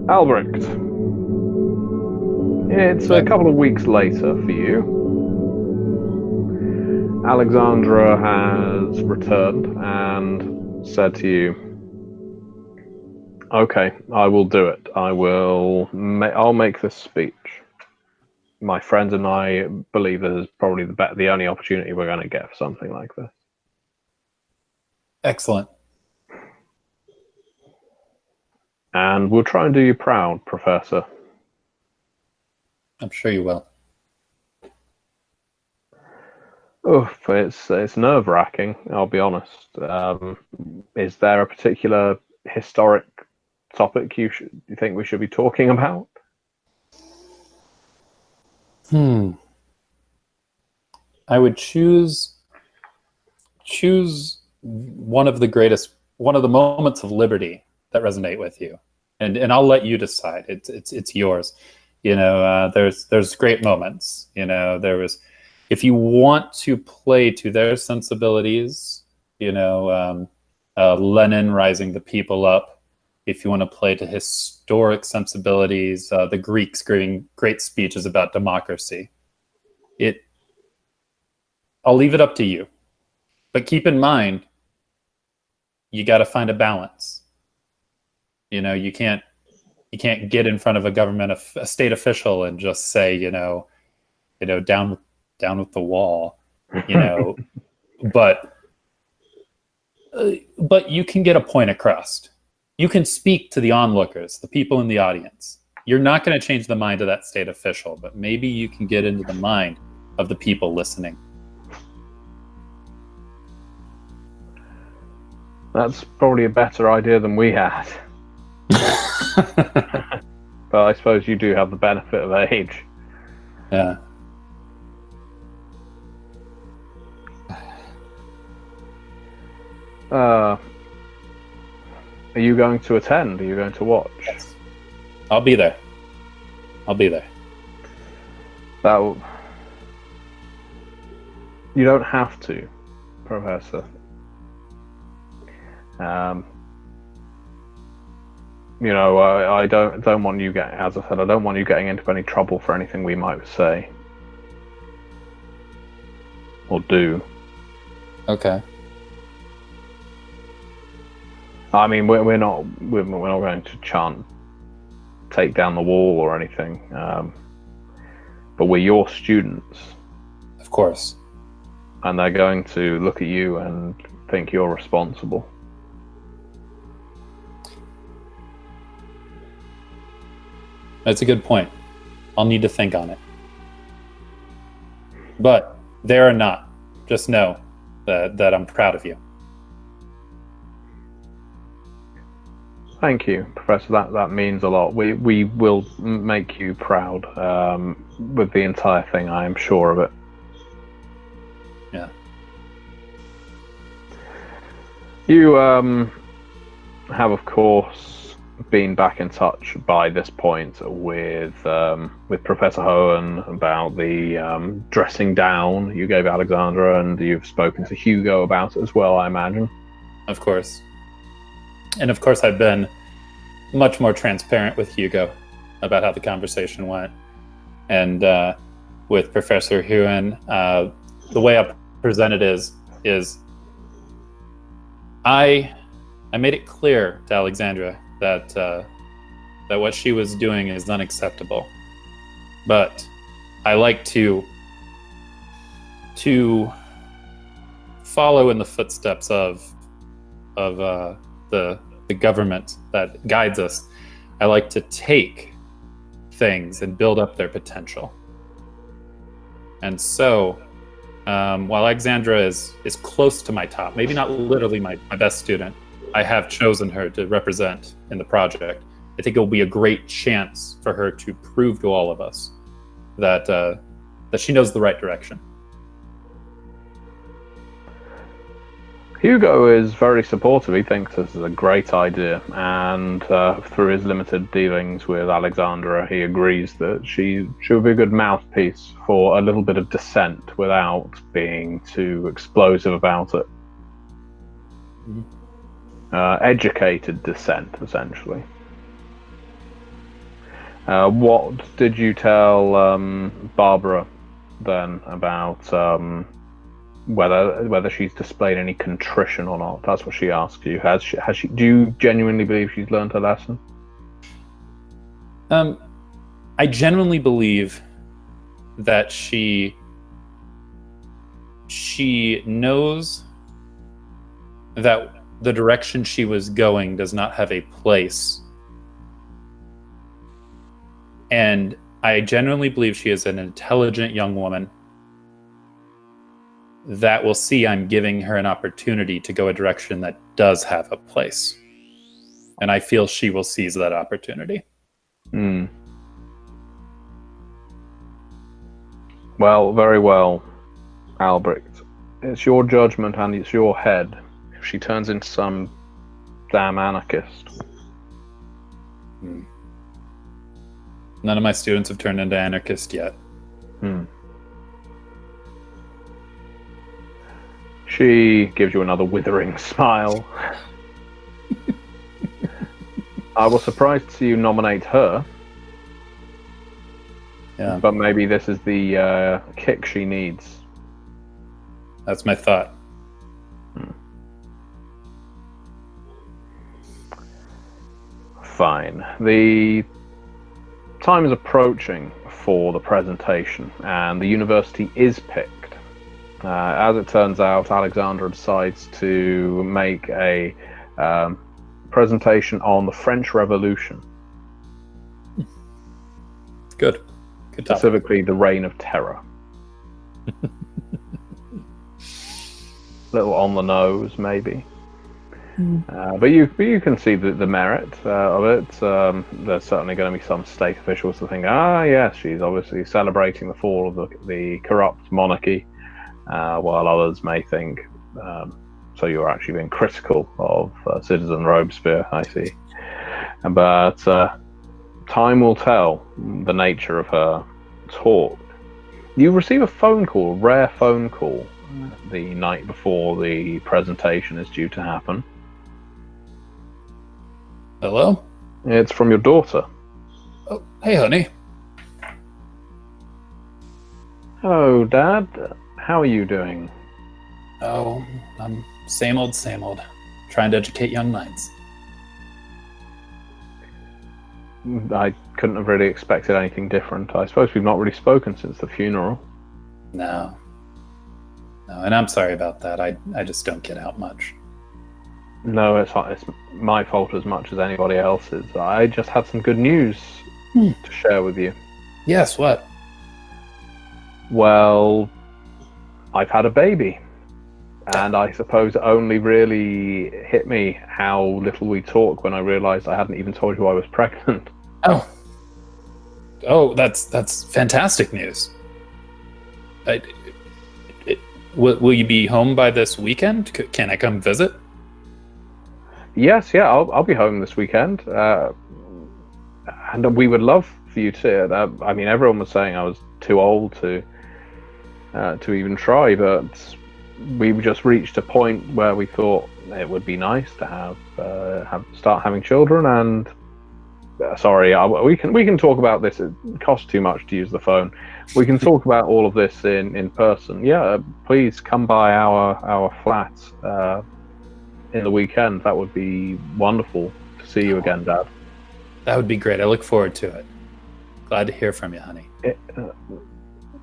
Albricht, it's a couple of weeks later for you. Alexandra has returned and said to you, "Okay, I will do it. I'll make this speech. My friend and I believe this is probably the only opportunity we're going to get for something like this." Excellent. And we'll try and do you proud, Professor. I'm sure you will. Oof, it's nerve-wracking, I'll be honest. Is there a particular historic topic you think we should be talking about? I would choose one of the moments of liberty that resonate with you, and I'll let you decide. It's yours. There's great moments. If you want to play to their sensibilities, Lenin rising the people up. If you want to play to historic sensibilities, the Greeks giving great speeches about democracy. I'll leave it up to you. But keep in mind, you got to find a balance. You can't get in front of a state official and just say, down with the wall, but you can get a point across. You can speak to the onlookers, the people in the audience. You're not going to change the mind of that state official, but maybe you can get into the mind of the people listening. That's probably a better idea than we had. But I suppose you do have the benefit of age. Yeah. Are you going to attend? Are you going to watch? Yes. I'll be there. You don't have to, Professor. I don't want you as I said, I don't want you getting into any trouble for anything we might say or do. Okay. I mean, we're not going to chant "take down the wall" or anything, but we're your students, of course, and they're going to look at you and think you're responsible. That's a good point. I'll need to think on it. But there or not, just know that I'm proud of you. Thank you, Professor. That means a lot. We will make you proud with the entire thing. I am sure of it. Yeah. You have, of course, been back in touch by this point with Professor Hohen about the dressing down you gave Alexandra, and you've spoken to Hugo about it as well, I imagine. Of course. And of course, I've been much more transparent with Hugo about how the conversation went. And with Professor Hohen, the way I presented is I made it clear to Alexandra that what she was doing is unacceptable. But I like to follow in the footsteps of the government that guides us. I like to take things and build up their potential. And so, while Alexandra is close to my top, maybe not literally my best student, I have chosen her to represent in the project. I think it will be a great chance for her to prove to all of us that she knows the right direction. Hugo is very supportive. He thinks this is a great idea, and through his limited dealings with Alexandra, he agrees that she would be a good mouthpiece for a little bit of dissent without being too explosive about it. Educated dissent, essentially. What did you tell Barbara then about whether she's displayed any contrition or not? That's what she asked you. Has she? Do you genuinely believe she's learned her lesson? I genuinely believe that she knows that the direction she was going does not have a place. And I genuinely believe she is an intelligent young woman that will see I'm giving her an opportunity to go a direction that does have a place. And I feel she will seize that opportunity. Well, very well, Albricht. It's your judgment and it's your head. If she turns into some damn anarchist. None of my students have turned into anarchists yet. She gives you another withering smile. I was surprised to see you nominate her. Yeah. But maybe this is the kick she needs. That's my thought. Fine. The time is approaching for the presentation, and the university is picked. As it turns out, Alexandra decides to make a presentation on the French Revolution. Good. Specifically, the Reign of Terror. Little on the nose, maybe. But you can see the merit of it. There's certainly going to be some state officials to think, yes, she's obviously celebrating the fall of the corrupt monarchy, while others may think, so you're actually being critical of Citizen Robespierre, I see. But time will tell the nature of her talk. You receive a rare phone call, the night before the presentation is due to happen. Hello? It's from your daughter. Oh, hey, honey. Hello, Dad. How are you doing? Oh, I'm same old. Trying to educate young minds. I couldn't have really expected anything different. I suppose we've not really spoken since the funeral. No, and I'm sorry about that. I just don't get out much. No, it's my fault as much as anybody else's. I just had some good news to share with you. Yes, what? Well, I've had a baby. And I suppose it only really hit me how little we talk when I realized I hadn't even told you I was pregnant. Oh, that's fantastic news. Will you be home by this weekend? Can I come visit? Yes, yeah, I'll be home this weekend. And we would love for you to. I mean, everyone was saying I was too old to even try, but we just reached a point where we thought it would be nice to start having children. And sorry, we can talk about this. It costs too much to use the phone. We can talk about all of this in person. Yeah, please come by our flat in the weekend. That would be wonderful to see you again, Dad. That would be great. I look forward to it. Glad to hear from you, honey.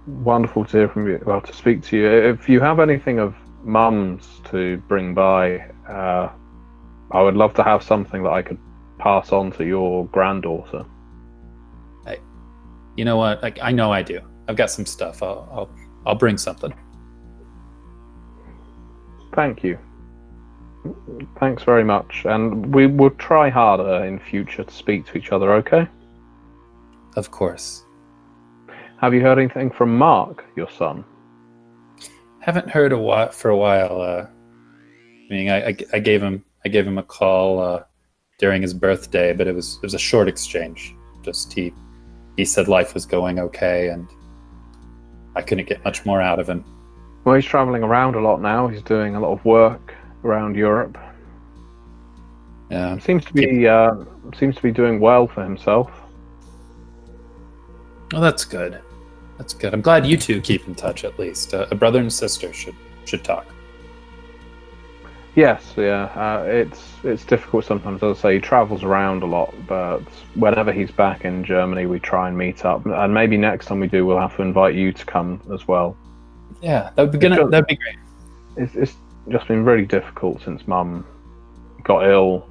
Wonderful to hear from you. Well, to speak to you. If you have anything of Mum's to bring by, I would love to have something that I could pass on to your granddaughter. You know what? I know I do. I've got some stuff. I'll bring something. Thank you. Thanks very much, and we will try harder in future to speak to each other. Okay? Of course. Have you heard anything from Mark, your son? Haven't heard for a while. I mean, I gave him a call during his birthday, but it was a short exchange. Just he said life was going okay, and I couldn't get much more out of him. Well, he's traveling around a lot now. He's doing a lot of work around Europe. Yeah, seems to be doing well for himself. Oh, that's good. That's good. I'm glad you two keep in touch at least. A brother and sister should talk. Yes, yeah. It's difficult sometimes. As I say, he travels around a lot, but whenever he's back in Germany, we try and meet up. And maybe next time we do, we'll have to invite you to come as well. Yeah, that'd be great. It's just been really difficult since Mum got ill.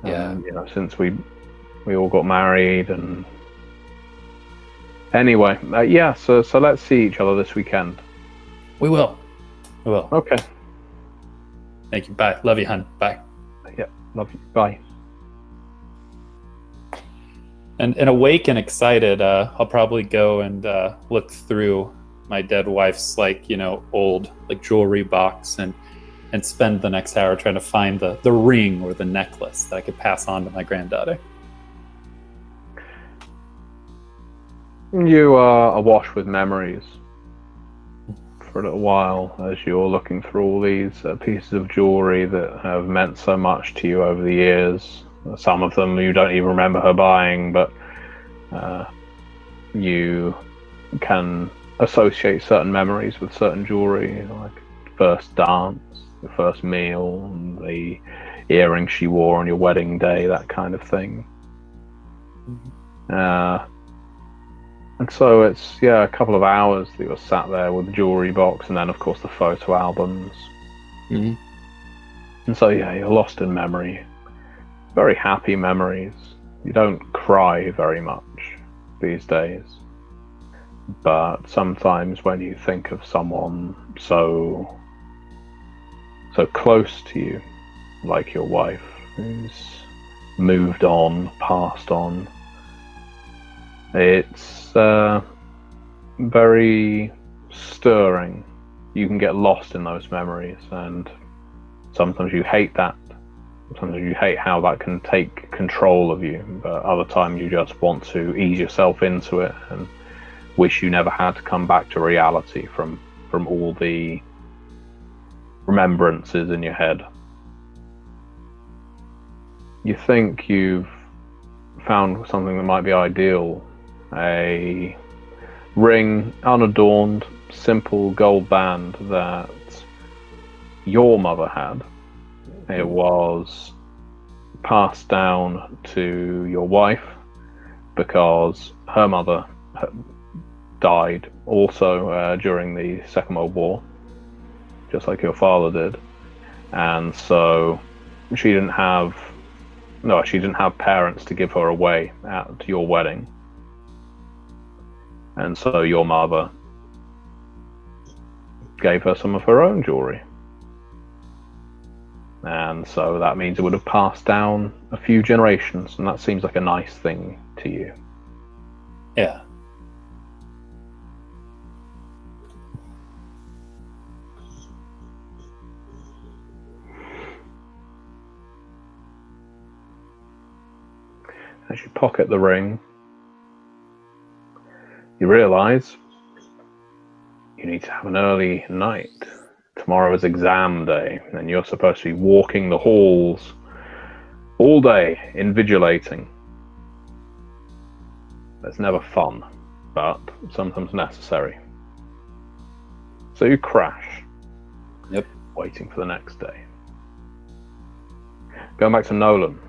Yeah. Since we all got married and. Anyway, yeah. So let's see each other this weekend. We will. Okay. Thank you. Bye. Love you, hun. Bye. Yeah, love you. Bye. And awake and excited, I'll probably go and look through my dead wife's old jewelry box and spend the next hour trying to find the ring or the necklace that I could pass on to my granddaughter. You are awash with memories for a little while as you're looking through all these pieces of jewelry that have meant so much to you over the years. Some of them you don't even remember her buying, but you can associate certain memories with certain jewelry, like the first dance, the first meal, and the earrings she wore on your wedding day, that kind of thing. And so it's a couple of hours that you're sat there with the jewelry box, and then of course the photo albums. Mm-hmm. And so you're lost in memory. Very happy memories. You don't cry very much these days, but sometimes when you think of someone so close to you, like your wife, who's moved on, passed on, it's very stirring. You can get lost in those memories, and sometimes you hate that. Sometimes you hate how that can take control of you, but other times you just want to ease yourself into it and wish you never had to come back to reality from all the remembrances in your head. You think you've found something that might be ideal. A ring, unadorned, simple gold band that your mother had. It was passed down to your wife because her mother died also during the Second World War, just like your father did. And so she didn't have parents to give her away at your wedding. And so your mother gave her some of her own jewelry. And so that means it would have passed down a few generations, and that seems like a nice thing to you. Yeah. As you pocket the ring, you realise you need to have an early night. Tomorrow is exam day, and you're supposed to be walking the halls all day, invigilating. That's never fun, but sometimes necessary. So you crash. Yep. Waiting for the next day. Going back to Nolan.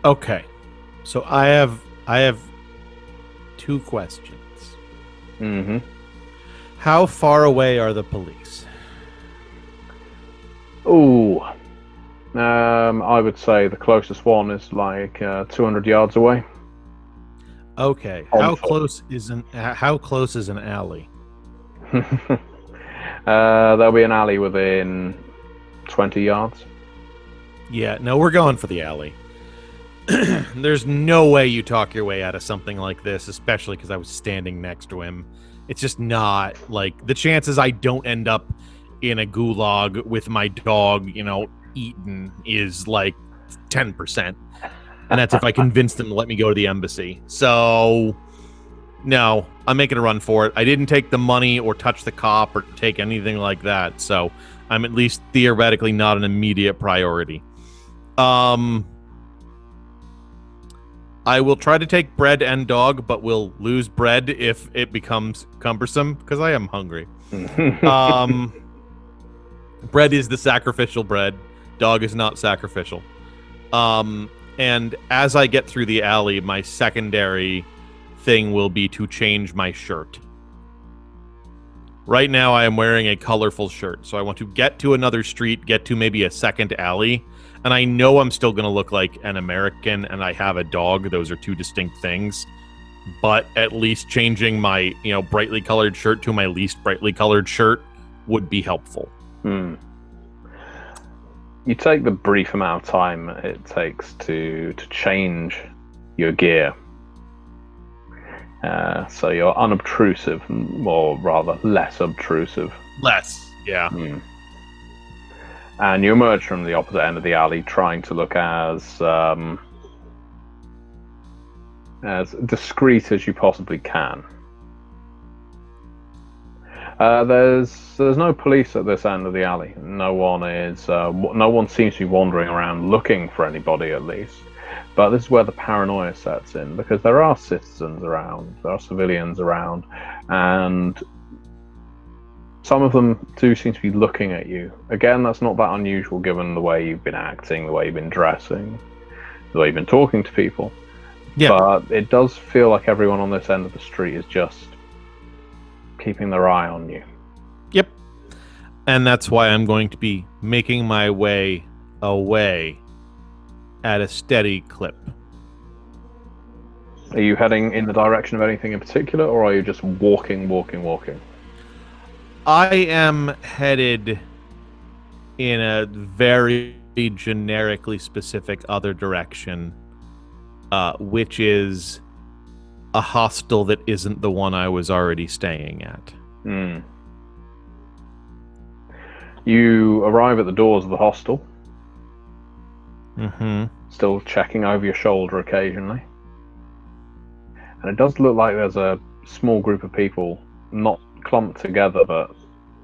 Okay. So I have two questions. Mm-hmm. How far away are the police? Ooh. I would say the closest one is like 200 yards away. Okay. How close is an alley? There'll be an alley within 20 yards. Yeah, no, we're going for the alley. There's no way you talk your way out of something like this, especially because I was standing next to him. It's just not, like, the chances I don't end up in a gulag with my dog, eaten is like 10%. And that's if I convince them to let me go to the embassy. So, no, I'm making a run for it. I didn't take the money or touch the cop or take anything like that. So I'm at least theoretically not an immediate priority. I will try to take bread and dog, but will lose bread if it becomes cumbersome, because I am hungry. Bread is the sacrificial bread. Dog is not sacrificial. And as I get through the alley, my secondary thing will be to change my shirt. Right now, I am wearing a colorful shirt, so I want to get to another street, get to maybe a second alley, and I know I'm still going to look like an American, and I have a dog. Those are two distinct things. But at least changing my, brightly colored shirt to my least brightly colored shirt would be helpful. You take the brief amount of time it takes to change your gear. So you're unobtrusive, or rather less obtrusive. Less, yeah. And you emerge from the opposite end of the alley, trying to look as discreet as you possibly can. There's no police at this end of the alley. No one seems to be wandering around looking for anybody, at least. But this is where the paranoia sets in, because there are citizens around, there are civilians around, and some of them do seem to be looking at you. Again, that's not that unusual given the way you've been acting, the way you've been dressing, the way you've been talking to people. Yeah. But it does feel like everyone on this end of the street is just keeping their eye on you. Yep. And that's why I'm going to be making my way away at a steady clip. Are you heading in the direction of anything in particular, or are you just walking? I am headed in a very generically specific other direction, which is a hostel that isn't the one I was already staying at. You arrive at the doors of the hostel. Still checking over your shoulder occasionally. And it does look like there's a small group of people, not clumped together, but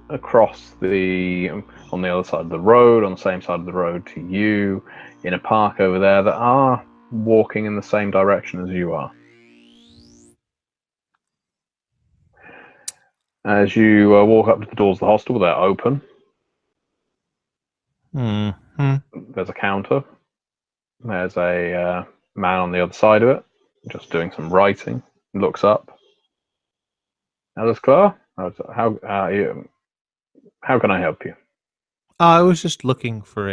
across on the other side of the road, on the same side of the road to you, in a park over there, that are walking in the same direction as you are. As you walk up to the doors of the hostel, they're open. There's a counter. There's a man on the other side of it, just doing some writing. Looks up. Alice Clare, how can I help you? I was just looking for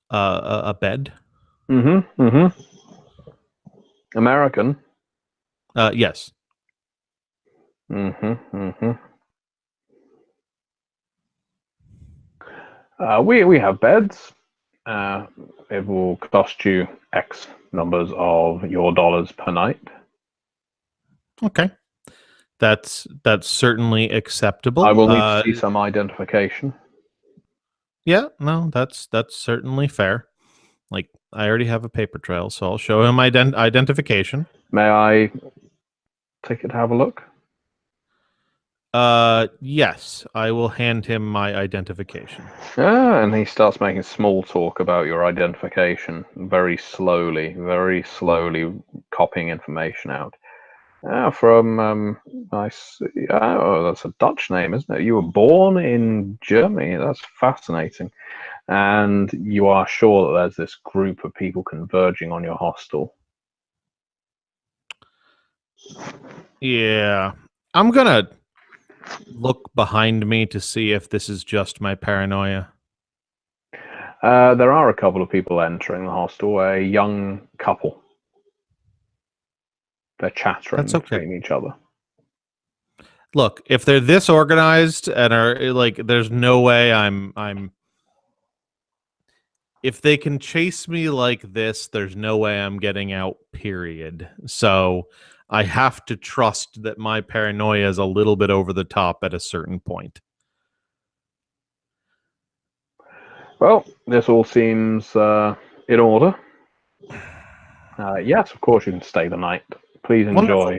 a bed. American? Yes. We have beds. It will cost you X numbers of your dollars per night. Okay. That's certainly acceptable. I will need to see some identification. Yeah, no, that's certainly fair. Like, I already have a paper trail, so I'll show him identification. May I take it to have a look? Yes, I will hand him my identification. And he starts making small talk about your identification, very slowly copying information out. I see. Oh, that's a Dutch name, isn't it? You were born in Germany. That's fascinating. And you are sure that there's this group of people converging on your hostel. Yeah. I'm gonna look behind me to see if this is just my paranoia. There are a couple of people entering the hostel, a young couple. They're chattering between each other. Look, if they're this organized and are like, there's no way I'm. If they can chase me like this, there's no way I'm getting out, period. So I have to trust that my paranoia is a little bit over the top at a certain point. Well, this all seems in order. Yes, of course you can stay the night. Please enjoy. Wonderful.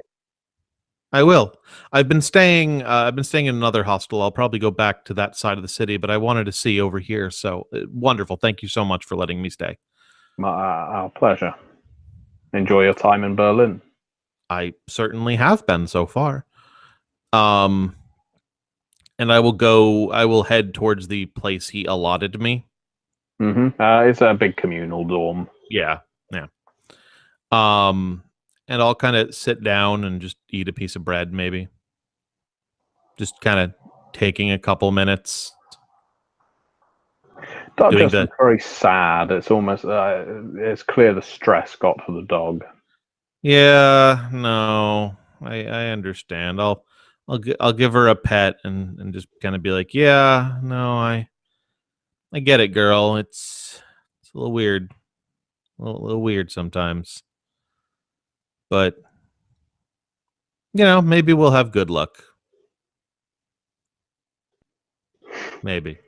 I will. I've been staying in another hostel. I'll probably go back to that side of the city, but I wanted to see over here. So wonderful. Thank you so much for letting me stay. Our pleasure. Enjoy your time in Berlin. I certainly have been so far. And I will head towards the place he allotted me. It's a big communal dorm. Yeah. And I'll kind of sit down and just eat a piece of bread, maybe. Just kind of taking a couple minutes. Dog Doing just very sad. It's almost it's clear the stress got to the dog. Yeah, no, I understand. I'll give her a pet and just kind of be like, yeah, no, I get it, girl. It's a little weird, a little weird sometimes, but maybe we'll have good luck. Maybe.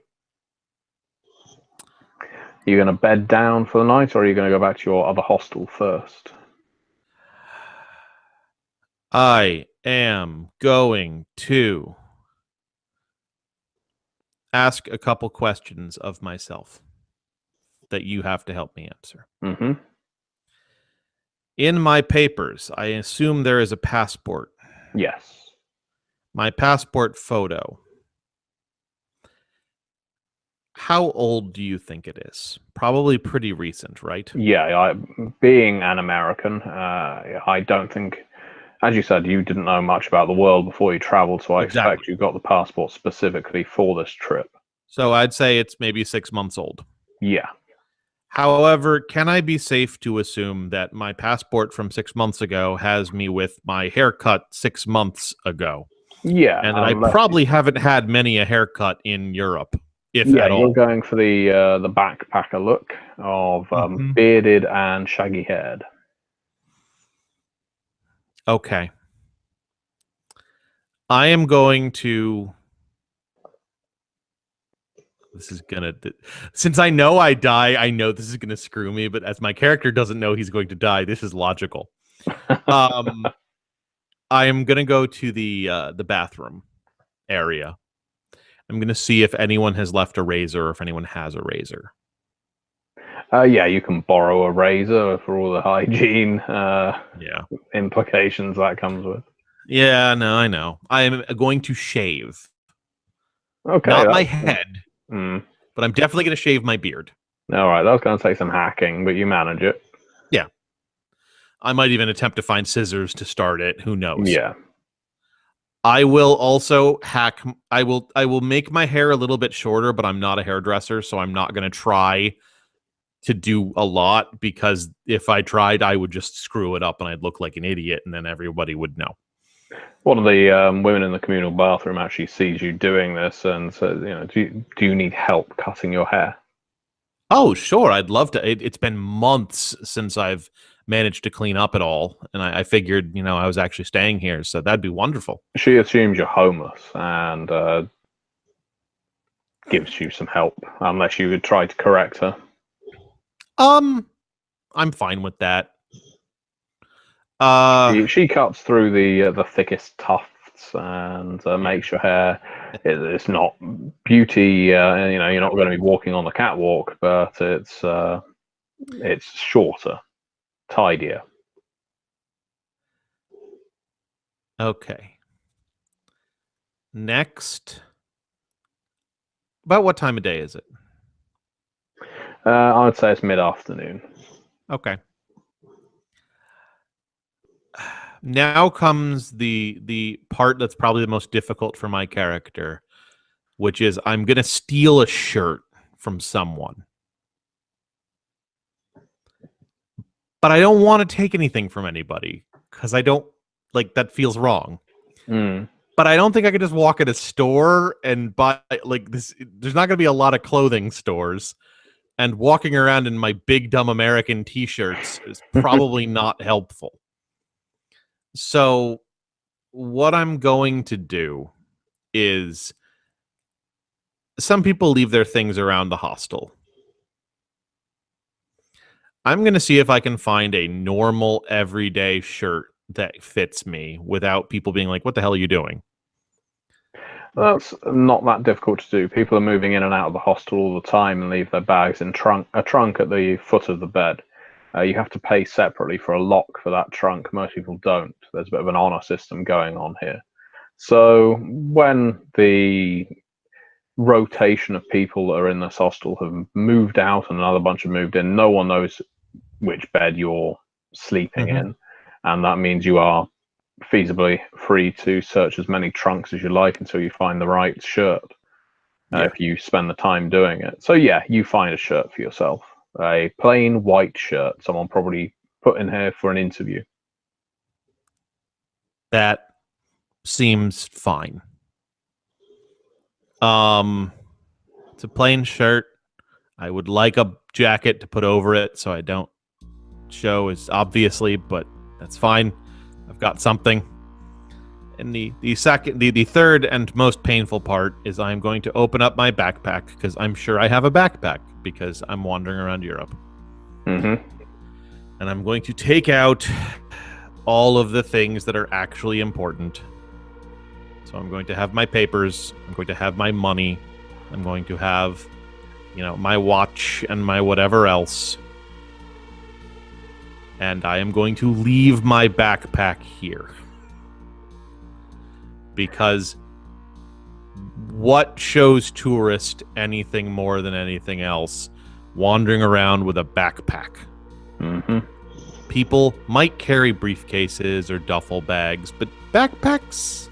Are you going to bed down for the night, or are you going to go back to your other hostel first? I am going to ask a couple questions of myself that you have to help me answer. In my papers, I assume there is a passport. Yes. My passport photo. How old do you think it is? Probably pretty recent, right? Yeah, being an American, I don't think, as you said, you didn't know much about the world before you traveled, so I expect you got the passport specifically for this trip. So I'd say it's maybe 6 months old. Yeah. However, can I be safe to assume that my passport from 6 months ago has me with my haircut 6 months ago? Yeah. And that I probably haven't had many a haircut in Europe, if at all. You're going for the backpacker look of bearded and shaggy haired. Okay. I am going to... This is gonna... Since I know I die, I know this is gonna screw me, but as my character doesn't know he's going to die, this is logical. I am gonna go to the bathroom area. I'm gonna see if anyone has left a razor or if anyone has a razor. Yeah, you can borrow a razor for all the hygiene implications that comes with. Yeah, no, I know. I am going to shave. Okay. Not my head, but I'm definitely going to shave my beard. All right, that's going to take some hacking, but you manage it. Yeah. I might even attempt to find scissors to start it. Who knows? Yeah. I will also hack. I will make my hair a little bit shorter, but I'm not a hairdresser, so I'm not going to try to do a lot, because if I tried, I would just screw it up and I'd look like an idiot, and then everybody would know. One of the women in the communal bathroom actually sees you doing this and says, do you need help cutting your hair? Oh, sure. I'd love to. It's been months since I've managed to clean up at all, and I figured, I was actually staying here, so that'd be wonderful. She assumes you're homeless and gives you some help, unless you would try to correct her. I'm fine with that. She cuts through the thickest tufts and makes your hair. It's not beauty. You're not going to be walking on the catwalk, but it's shorter, tidier. Okay. Next. About what time of day is it? I would say it's mid-afternoon. Okay. Now comes the part that's probably the most difficult for my character, which is I'm going to steal a shirt from someone. But I don't want to take anything from anybody, because I don't, that feels wrong. But I don't think I could just walk in a store and buy, this. There's not going to be a lot of clothing stores. And walking around in my big dumb American t-shirts is probably not helpful. So what I'm going to do is, some people leave their things around the hostel. I'm going to see if I can find a normal everyday shirt that fits me without people being like, what the hell are you doing? That's not that difficult to do. People are moving in and out of the hostel all the time and leave their bags in a trunk at the foot of the bed. You have to pay separately for a lock for that trunk. Most people don't. There's a bit of an honor system going on here. So when the rotation of people that are in this hostel have moved out and another bunch have moved in, no one knows which bed you're sleeping in. And that means you are feasibly free to search as many trunks as you like until you find the right shirt. If you spend the time doing it. So yeah, you find a shirt for yourself. A plain white shirt someone probably put in here for an interview. That seems fine. It's a plain shirt. I would like a jacket to put over it so I don't show as obviously, but that's fine. I've got something. And the third and most painful part is I'm going to open up my backpack because I'm sure I have a backpack because I'm wandering around Europe. Mm-hmm. And I'm going to take out all of the things that are actually important. So I'm going to have my papers. I'm going to have my money. I'm going to have, my watch and my whatever else. And I am going to leave my backpack here. Because what shows tourist anything more than anything else? Wandering around with a backpack. Mm-hmm. People might carry briefcases or duffel bags, but backpacks,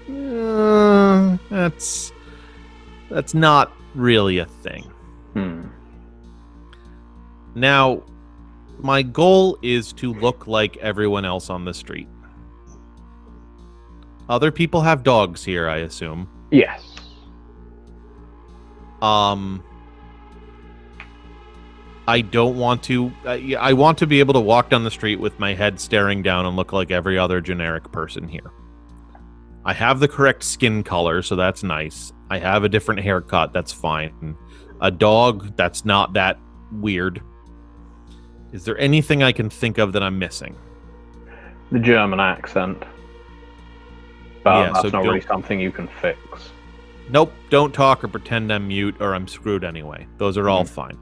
that's not really a thing. Now, my goal is to look like everyone else on the street. Other people have dogs here, I assume. Yes. I don't want to... I want to be able to walk down the street with my head staring down and look like every other generic person here. I have the correct skin color, so that's nice. I have a different haircut, that's fine. A dog, that's not that weird. Is there anything I can think of that I'm missing? The German accent. But Yeah, that's so not really something you can fix. Nope, don't talk or pretend I'm mute or I'm screwed anyway. Those are all fine.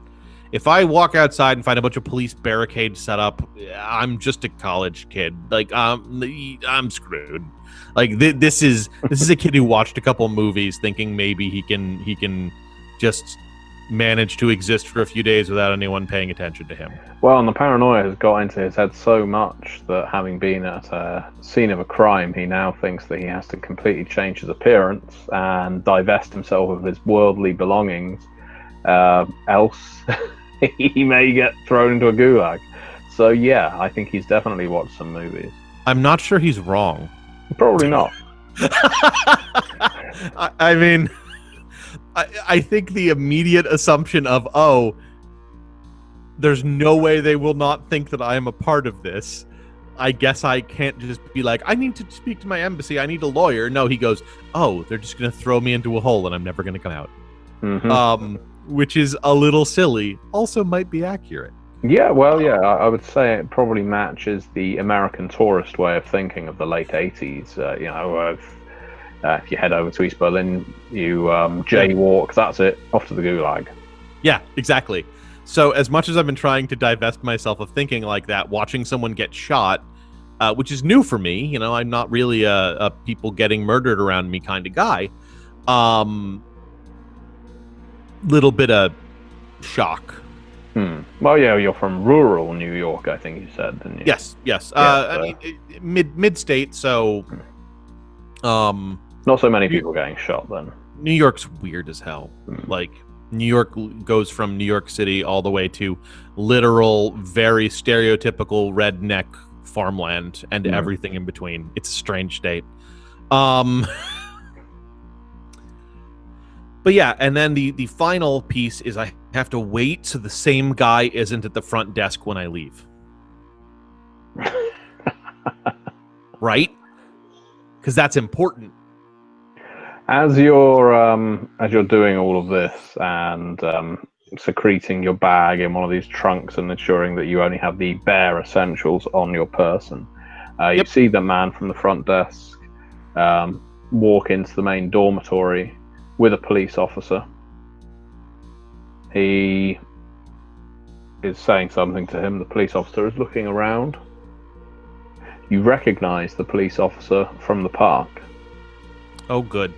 If I walk outside and find a bunch of police barricades set up, I'm just a college kid. Like, I'm screwed. Like, this is a kid who watched a couple movies thinking maybe he can just manage to exist for a few days without anyone paying attention to him. Well, and the paranoia has got into his head so much that having been at a scene of a crime, he now thinks that he has to completely change his appearance and divest himself of his worldly belongings. Else, he may get thrown into a gulag. So yeah, I think he's definitely watched some movies. I'm not sure he's wrong. Probably not. I mean... I think the immediate assumption of, there's no way they will not think that I am a part of this. I guess I can't just be like, I need to speak to my embassy. I need a lawyer. No, he goes, they're just going to throw me into a hole and I'm never going to come out. Mm-hmm. Which is a little silly. Also might be accurate. Yeah, well, yeah, I would say it probably matches the American tourist way of thinking of the late 80s. If you head over to East Berlin, you jaywalk, that's it, off to the gulag. Yeah, exactly. So as much as I've been trying to divest myself of thinking like that, watching someone get shot, which is new for me, I'm not really a people getting murdered around me kind of guy. Little bit of shock. Well, yeah, you're from rural New York, I think you said, didn't you? Yes. I mean, mid-state, so... Not so many people getting shot then. New York's weird as hell. Like, New York goes from New York City all the way to literal, very stereotypical redneck farmland and everything in between. It's a strange state. But yeah, and then the final piece is I have to wait so the same guy isn't at the front desk when I leave. Right? Because that's important. As you're doing all of this and secreting your bag in one of these trunks and ensuring that you only have the bare essentials on your person, you see the man from the front desk walk into the main dormitory with a police officer. He is saying something to him. The police officer is looking around. You recognize the police officer from the park. Oh, good.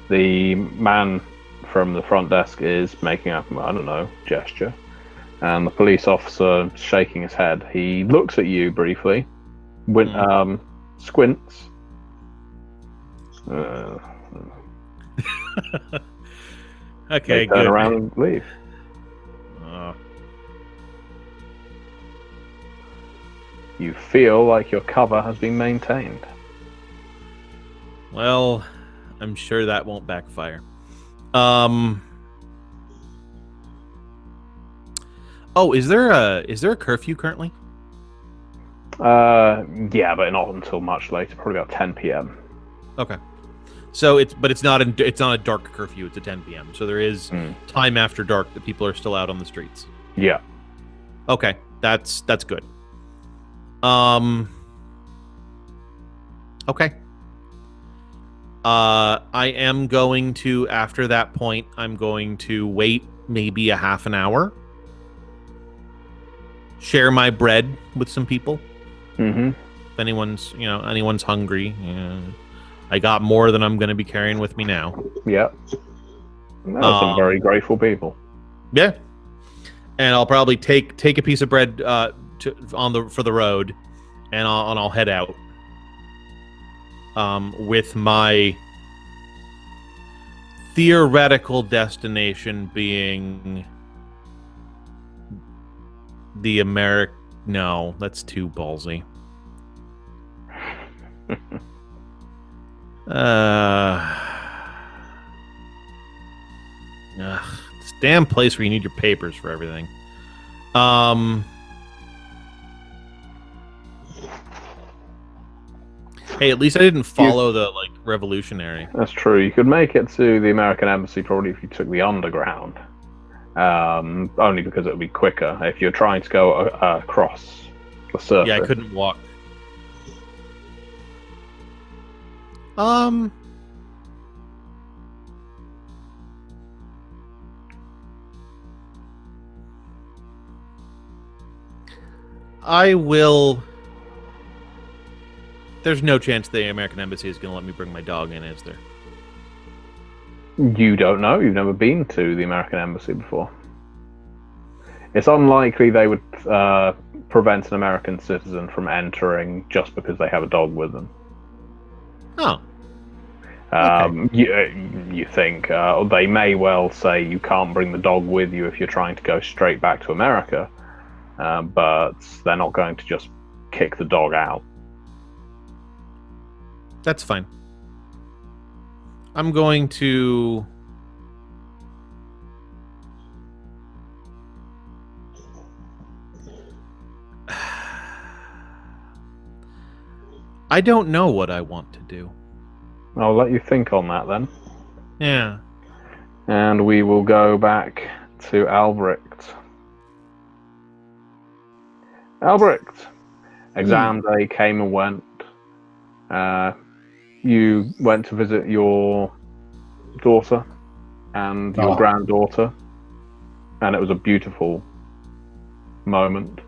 The man from the front desk is making a, I don't know, gesture. And the police officer is shaking his head. He looks at you briefly, squints. Okay, turn good. around and leave. You feel like your cover has been maintained. Well, I'm sure that won't backfire. Oh, is there a curfew currently? Yeah, but not until much later, probably about 10 p.m. Okay. So it's not a dark curfew, it's a 10 p.m. So there is time after dark that people are still out on the streets. Yeah. Okay. That's good. Okay. I am going to, after that point, I'm going to wait maybe a half an hour. Share my bread with some people. Mm-hmm. If anyone's hungry, I got more than I'm going to be carrying with me now. Yeah. Those some very grateful people. Yeah. And I'll probably take a piece of bread for the road, and I'll head out. With my theoretical destination being the No, that's too ballsy. This damn place where you need your papers for everything. Hey, at least I didn't follow the revolutionary. That's true. You could make it to the American Embassy probably if you took the underground. Only because it would be quicker. If you're trying to go across the surface. Yeah, I couldn't walk. I will. There's no chance the American Embassy is going to let me bring my dog in, is there? You don't know. You've never been to the American Embassy before. It's unlikely they would prevent an American citizen from entering just because they have a dog with them. Oh. Okay. You think they may well say you can't bring the dog with you if you're trying to go straight back to America, but they're not going to just kick the dog out. That's fine. I'm going to... I don't know what I want to do. I'll let you think on that then. Yeah. And we will go back to Albricht. Albricht. Exam day came and went. You went to visit your daughter and your granddaughter, and it was a beautiful moment.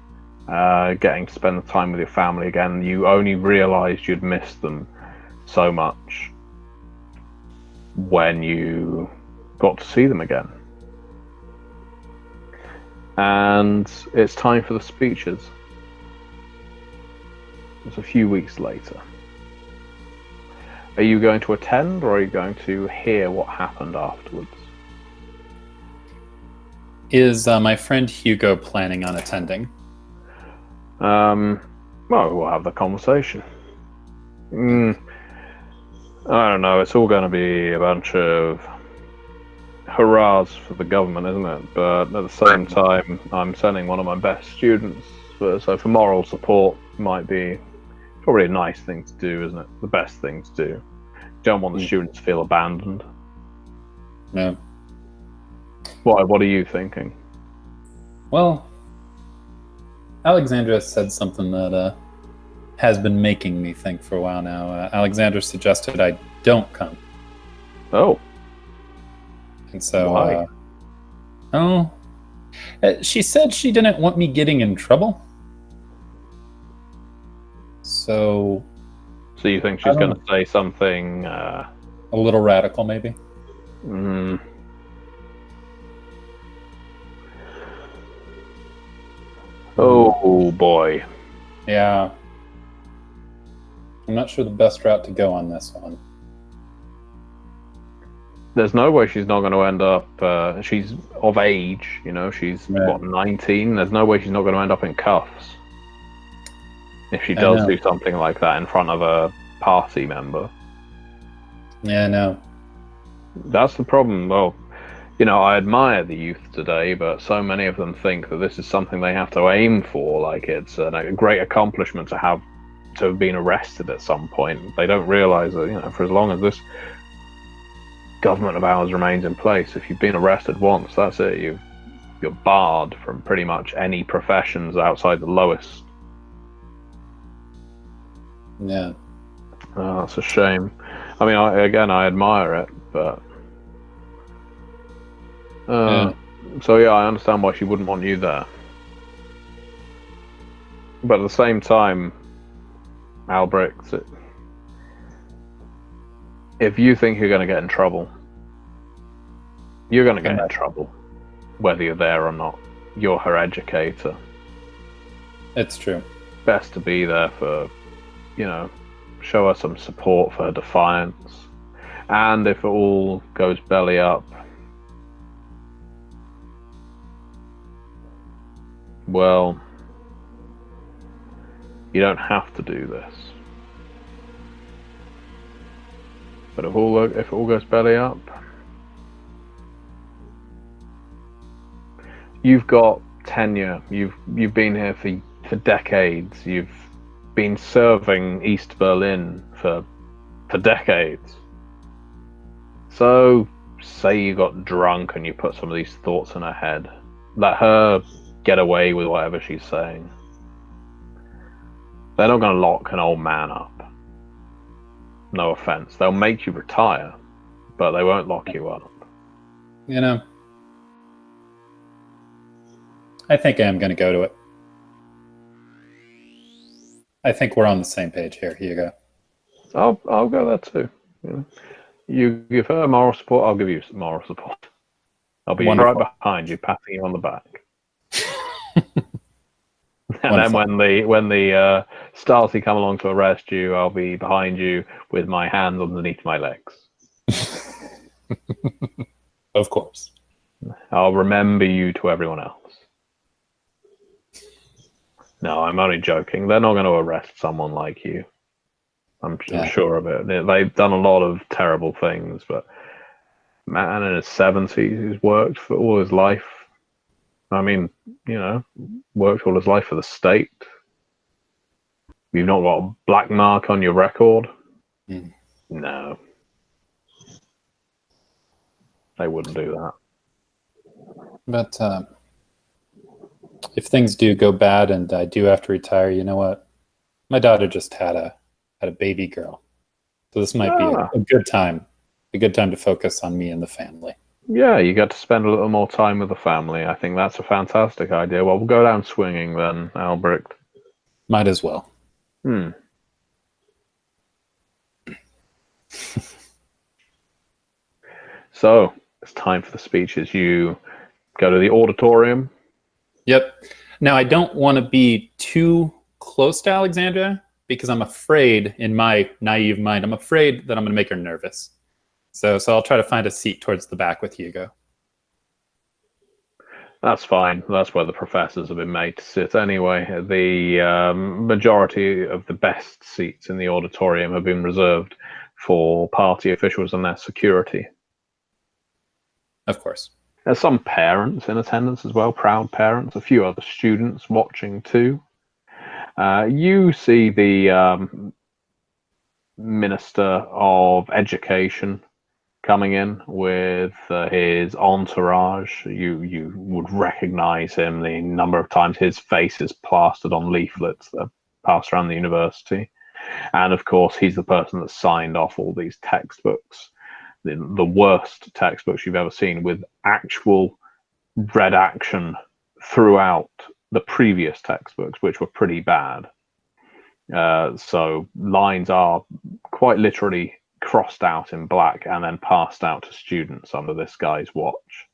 Getting to spend the time with your family again. You only realised you'd missed them so much when you got to see them again. And it's time for the speeches. It's a few weeks later. Are you going to attend, or are you going to hear what happened afterwards? Is my friend Hugo planning on attending? Well, we'll have the conversation. I don't know, it's all going to be a bunch of hurrahs for the government, isn't it? But at the same time, I'm sending one of my best students, so for moral support might be probably a nice thing to do, isn't it? The best thing to do. You don't want the students to feel abandoned. No. What are you thinking? Well, Alexandra said something that has been making me think for a while now. Alexandra suggested I don't come. Oh. And so, why? She said she didn't want me getting in trouble. So you think she's going to say something a little radical, maybe? Oh boy. Yeah. I'm not sure the best route to go on this one. There's no way she's not going to end up. She's of age, you know. She's what, 19. There's no way she's not going to end up in cuffs if she does do something like that in front of a party member. Yeah, I know. That's the problem. Well, you know, I admire the youth today, but so many of them think that this is something they have to aim for. Like it's a great accomplishment to have been arrested at some point. They don't realize that, you know, for as long as this government of ours remains in place, if you've been arrested once, that's it. You're barred from pretty much any professions outside the lowest. Yeah. Oh, that's a shame. I mean, I admire it, but so yeah, I understand why she wouldn't want you there. But at the same time, Albricht, if you think you're going to get in trouble, you're going to get in trouble, whether you're there or not. You're her educator. It's true. Best to be there for, you know, show her some support for her defiance. And if it all goes belly up, well, you don't have to do this. But if it all goes belly up, you've got tenure. You've been here for decades. You've been serving East Berlin for decades. So, say you got drunk and you put some of these thoughts in her head. Let her get away with whatever she's saying. They're not going to lock an old man up. No offense. They'll make you retire, but they won't lock you up. You know, I think I am going to go to it. I think we're on the same page here, Hugo. I'll go there too. You give her moral support, I'll give you moral support. I'll be right behind you, patting you on the back. And then when the Stasi come along to arrest you, I'll be behind you with my hands underneath my legs. Of course. I'll remember you to everyone else. No, I'm only joking. They're not going to arrest someone like you. I'm sure of it. They've done a lot of terrible things, but man in his 70s who's worked for all his life. I mean, you know, worked all his life for the state. You've not got a black mark on your record? No. They wouldn't do that. But if things do go bad and I do have to retire, you know what? My daughter just had a baby girl. So this might be a good time. A good time to focus on me and the family. Yeah, you get to spend a little more time with the family. I think that's a fantastic idea. Well, we'll go down swinging then, Albricht. Might as well. So, it's time for the speeches. You go to the auditorium. Yep. Now, I don't want to be too close to Alexandra because I'm afraid, in my naive mind, I'm afraid that I'm going to make her nervous. So I'll try to find a seat towards the back with Hugo. That's fine. That's where the professors have been made to sit anyway. The majority of the best seats in the auditorium have been reserved for party officials and their security. Of course. There's some parents in attendance as well, proud parents, a few other students watching too. You see the Minister of Education coming in with his entourage. You would recognize him. The number of times his face is plastered on leaflets that pass around the university. And of course, he's the person that signed off all these textbooks, the worst textbooks you've ever seen, with actual redaction throughout the previous textbooks, which were pretty bad. So lines are quite literally crossed out in black and then passed out to students under this guy's watch.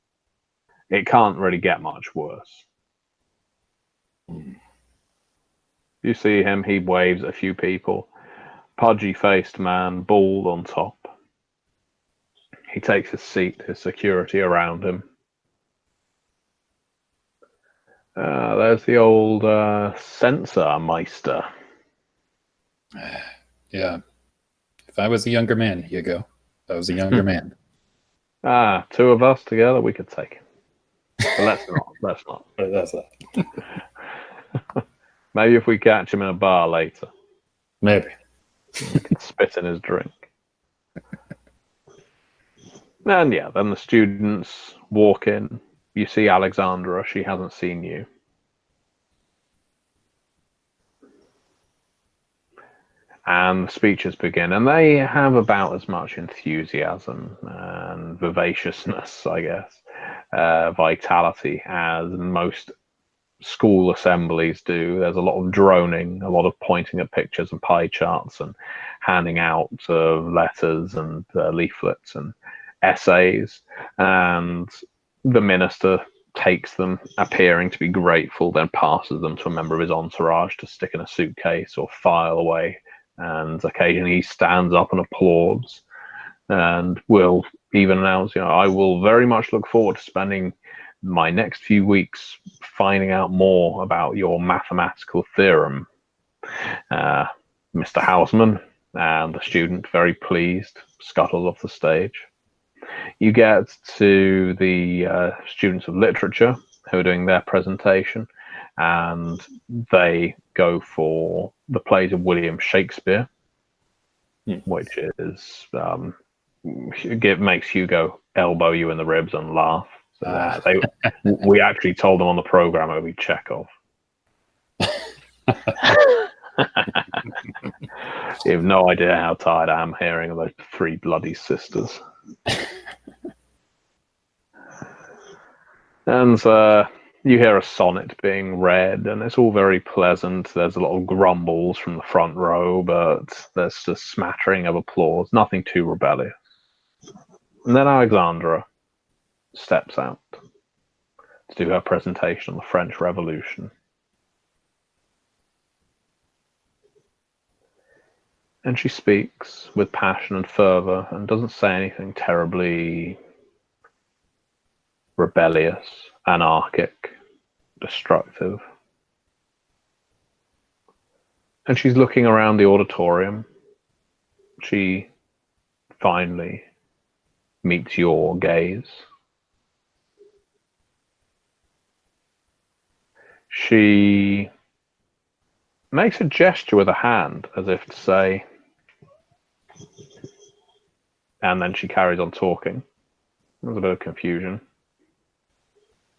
It can't really get much worse. You see him, he waves at a few people. Pudgy-faced man, bald on top. He takes his seat, his security around him. There's the old censor meister. Yeah. If I was a younger man, Hugo. If I was a younger man. Two of us together, we could take him. But let's not. Let's not. That's that. Maybe if we catch him in a bar later. Maybe. We can spit in his drink. And yeah, then the students walk in. You see Alexandra. She hasn't seen you. And the speeches begin. And they have about as much enthusiasm and vivaciousness, I guess, vitality as most school assemblies do. There's a lot of droning, a lot of pointing at pictures and pie charts and handing out letters and leaflets and essays, and the minister takes them, appearing to be grateful, then passes them to a member of his entourage to stick in a suitcase or file away, and occasionally he stands up and applauds and will even announce, I will very much look forward to spending my next few weeks finding out more about your mathematical theorem, Mr. Hausman. And the student, very pleased, scuttles off the stage. You get to the students of literature who are doing their presentation, and they go for the plays of William Shakespeare, which is makes Hugo elbow you in the ribs and laugh. So we actually told them on the program it would be Chekhov. You have no idea how tired I am hearing of those three bloody sisters. And you hear a sonnet being read, and it's all very pleasant. There's a lot of grumbles from the front row, but there's a smattering of applause, nothing too rebellious. And then Alexandra steps out to do her presentation on the French Revolution. And she speaks with passion and fervor and doesn't say anything terribly rebellious, anarchic, destructive. And she's looking around the auditorium. She finally meets your gaze. She makes a gesture with a hand as if to say, and then she carries on talking. There's a bit of confusion.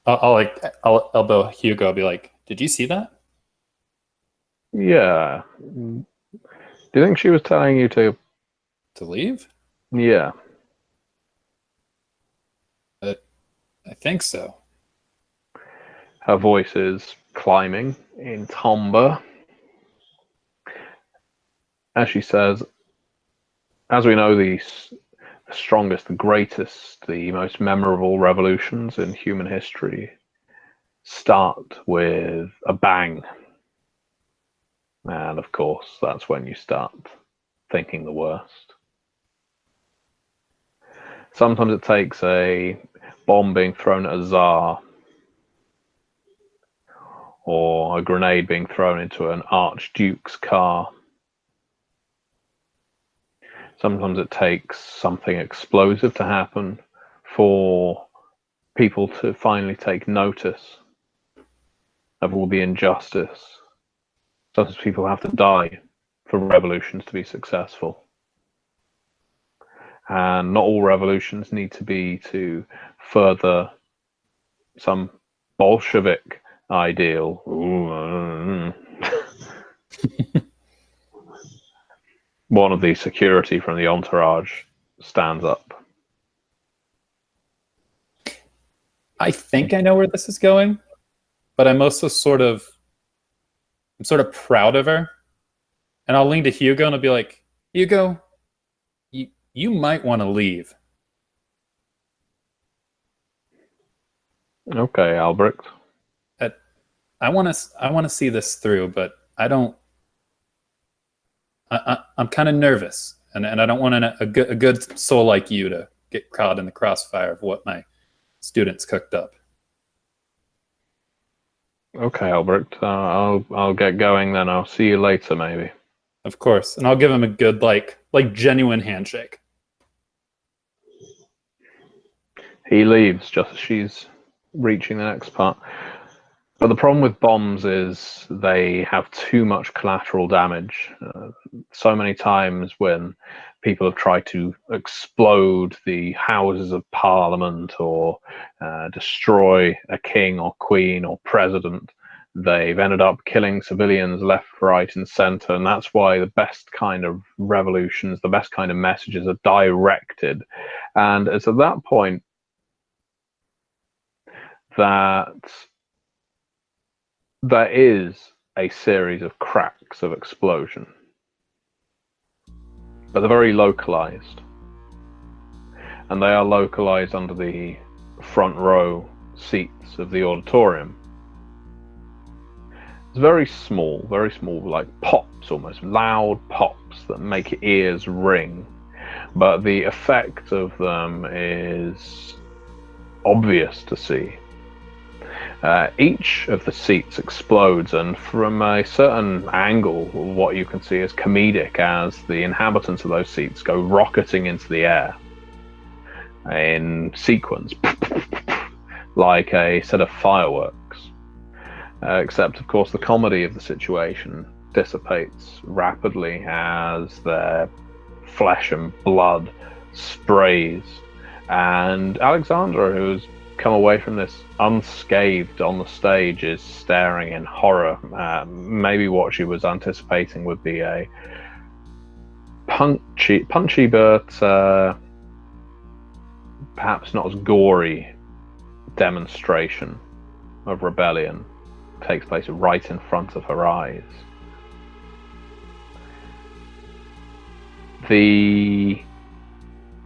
I'll elbow Hugo. I'll be like, "Did you see that?" Yeah. Do you think she was telling you to leave? Yeah. I think so. Her voice is climbing in timbre as she says, as we know, the strongest, the greatest, the most memorable revolutions in human history start with a bang. And of course, that's when you start thinking the worst. Sometimes it takes a bomb being thrown at a czar, or a grenade being thrown into an archduke's car. Sometimes it takes something explosive to happen for people to finally take notice of all the injustice. Sometimes people have to die for revolutions to be successful. And not all revolutions need to be to further some Bolshevik ideal. One of the security from the entourage stands up. I think I know where this is going. but I'm also sort of proud of her. And I'll lean to Hugo and I'll be like, Hugo, you might want to leave. Okay, Albricht. I want to see this through, but I don't. I'm kind of nervous, and I don't want a good soul like you to get caught in the crossfire of what my students cooked up. Okay, Albricht. I'll get going then. I'll see you later, maybe. Of course, and I'll give him a good like genuine handshake. He leaves just as she's reaching the next part. But the problem with bombs is they have too much collateral damage. So many times when people have tried to explode the houses of parliament or destroy a king or queen or president, they've ended up killing civilians left, right, and center. And that's why the best kind of revolutions, the best kind of messages are directed. And it's at that point that there is a series of cracks of explosion, but they're very localized, and they are localized under the front row seats of the auditorium. It's very small, like pops, almost loud pops that make ears ring, but the effect of them is obvious to see. Each of the seats explodes, and from a certain angle, what you can see is comedic as the inhabitants of those seats go rocketing into the air in sequence, like a set of fireworks. Except, of course, the comedy of the situation dissipates rapidly as their flesh and blood sprays, and Alexandra, who's come away from this unscathed on the stage, is staring in horror. Maybe what she was anticipating would be a punchy but perhaps not as gory demonstration of rebellion takes place right in front of her eyes. The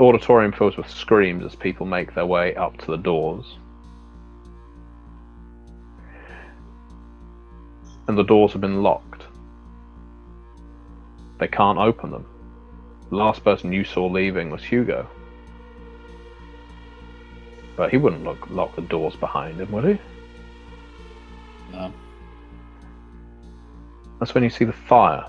auditorium fills with screams as people make their way up to the doors. And the doors have been locked. They can't open them. The last person you saw leaving was Hugo. But he wouldn't lock the doors behind him, would he? No. That's when you see the fire.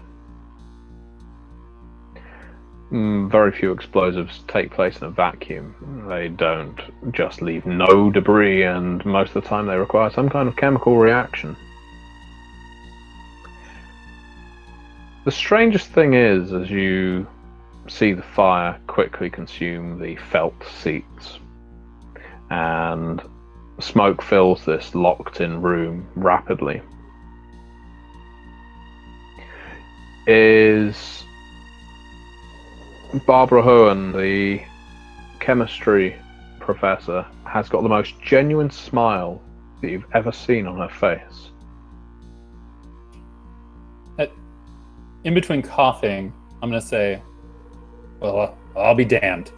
Very few explosives take place in a vacuum. They don't just leave no debris, and most of the time they require some kind of chemical reaction. The strangest thing is, as you see the fire quickly consume the felt seats, and smoke fills this locked-in room rapidly, is Barbara Hohen, the chemistry professor, has got the most genuine smile that you've ever seen on her face. In between coughing, I'm going to say, well, I'll be damned.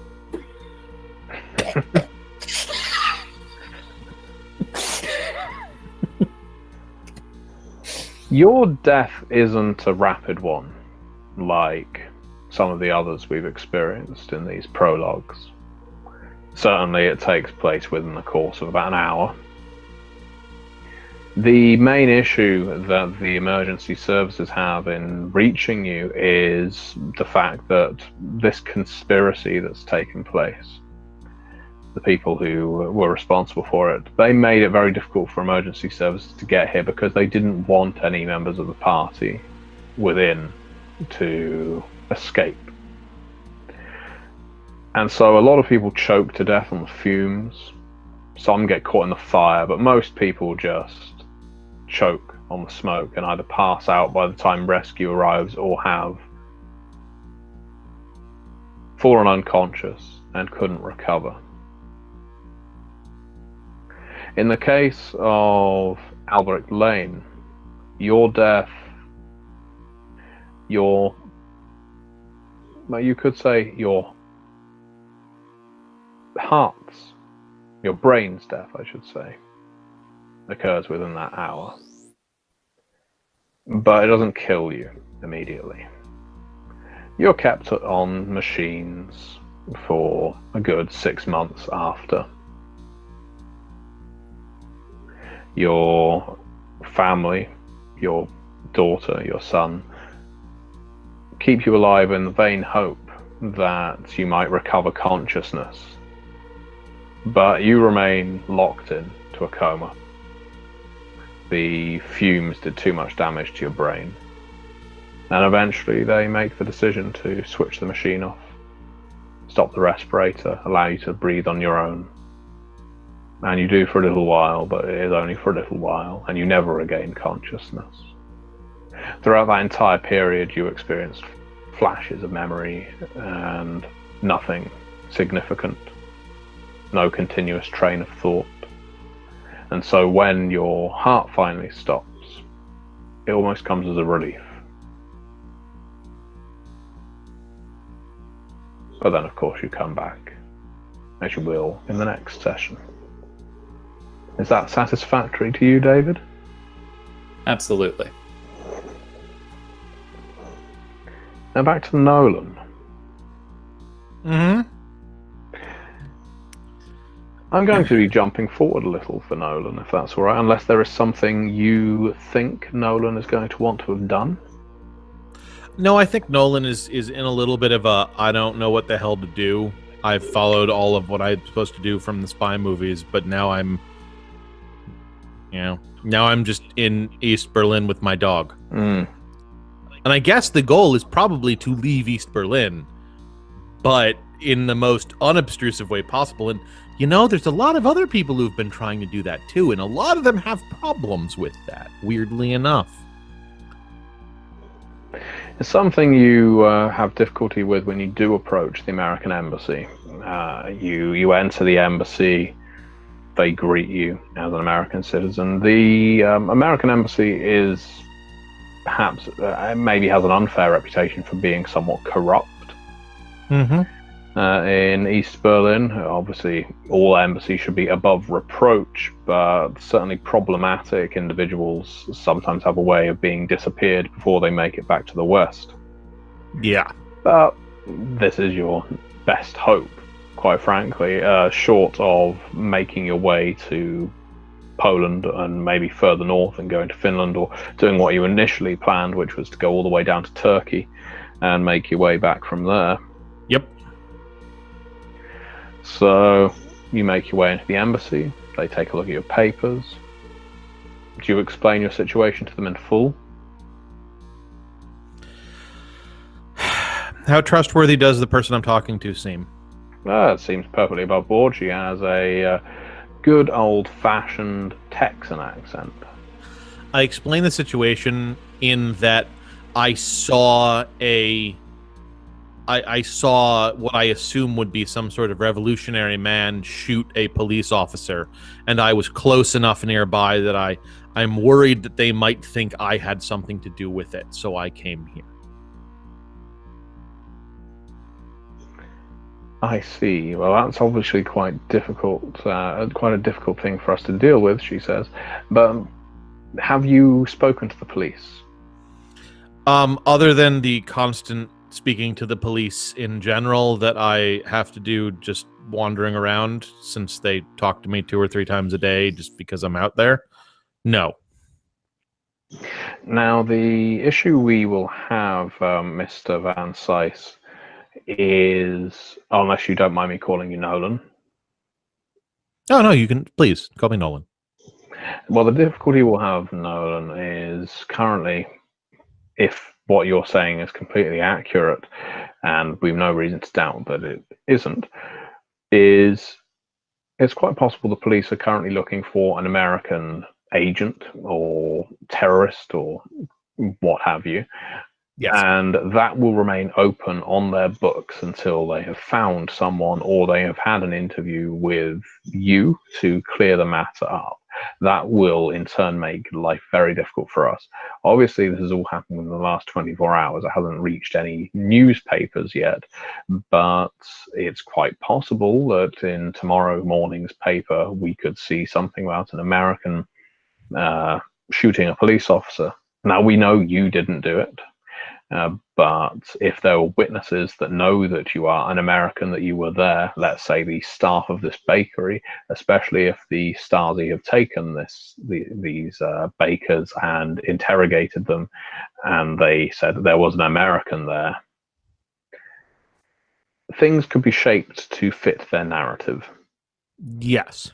Your death isn't a rapid one, like some of the others we've experienced in these prologues. Certainly it takes place within the course of about an hour. The main issue that the emergency services have in reaching you is the fact that this conspiracy that's taken place, the people who were responsible for it, they made it very difficult for emergency services to get here because they didn't want any members of the party within to escape. And so a lot of people choke to death on the fumes. Some get caught in the fire, but most people just choke on the smoke and either pass out by the time rescue arrives or have fallen unconscious and couldn't recover. In the case of Albricht Lane, your death, you could say your heart's, your brain's death, I should say, occurs within that hour. But it doesn't kill you immediately. You're kept on machines for a good 6 months after. Your family, your daughter, your son, keep you alive in the vain hope that you might recover consciousness. But you remain locked in to a coma. The fumes did too much damage to your brain. And eventually they make the decision to switch the machine off, stop the respirator, allow you to breathe on your own. And you do for a little while, but it is only for a little while, and you never regain consciousness. Throughout that entire period, you experienced flashes of memory and nothing significant, no continuous train of thought. And so when your heart finally stops, it almost comes as a relief. But then, of course, you come back, as you will in the next session. Is that satisfactory to you, David? Absolutely. Now back to Nolan. Mm-hmm. I'm going to be jumping forward a little for Nolan, if that's all right, unless there is something you think Nolan is going to want to have done. No, I think Nolan is in a little bit of a I don't know what the hell to do. I've followed all of what I'm supposed to do from the spy movies, but now I'm just in East Berlin with my dog. Mm. And I guess the goal is probably to leave East Berlin, but in the most unobtrusive way possible. And, there's a lot of other people who've been trying to do that too, and a lot of them have problems with that, weirdly enough. It's something you have difficulty with when you do approach the American embassy. You enter the embassy, they greet you as an American citizen. The American embassy is perhaps, maybe has an unfair reputation for being somewhat corrupt. Mm-hmm. In East Berlin, obviously all embassies should be above reproach, but certainly problematic individuals sometimes have a way of being disappeared before they make it back to the West. Yeah. But this is your best hope, quite frankly, short of making your way to Poland and maybe further north and going to Finland, or doing what you initially planned, which was to go all the way down to Turkey and make your way back from there. Yep. So you make your way into the embassy, they take a look at your papers. Do you explain your situation to them in full? How trustworthy does the person I'm talking to seem? It seems perfectly above board. She has a good old-fashioned Texan accent. I explain the situation in that I saw what I assume would be some sort of revolutionary man shoot a police officer, and I was close enough nearby that I'm worried that they might think I had something to do with it, so I came here. I see. Well, that's obviously quite difficult, quite a difficult thing for us to deal with, she says. But have you spoken to the police? Other than the constant speaking to the police in general that I have to do just wandering around, since they talk to me 2 or 3 times a day just because I'm out there, no. Now, the issue we will have, Mr. Van Cise, is, unless you don't mind me calling you Nolan. Oh, no, you can, please, call me Nolan. Well, the difficulty we'll have, Nolan, is currently, if what you're saying is completely accurate, and we've no reason to doubt that it isn't, is it's quite possible the police are currently looking for an American agent or terrorist or what have you, Yes. And that will remain open on their books until they have found someone or they have had an interview with you to clear the matter up. That will in turn make life very difficult for us. Obviously, this has all happened in the last 24 hours. It hasn't reached any newspapers yet, but it's quite possible that in tomorrow morning's paper, we could see something about an American shooting a police officer. Now, we know you didn't do it. But if there were witnesses that know that you are an American, that you were there, let's say the staff of this bakery, especially if the Stasi have taken these bakers and interrogated them, and they said that there was an American there, things could be shaped to fit their narrative. Yes.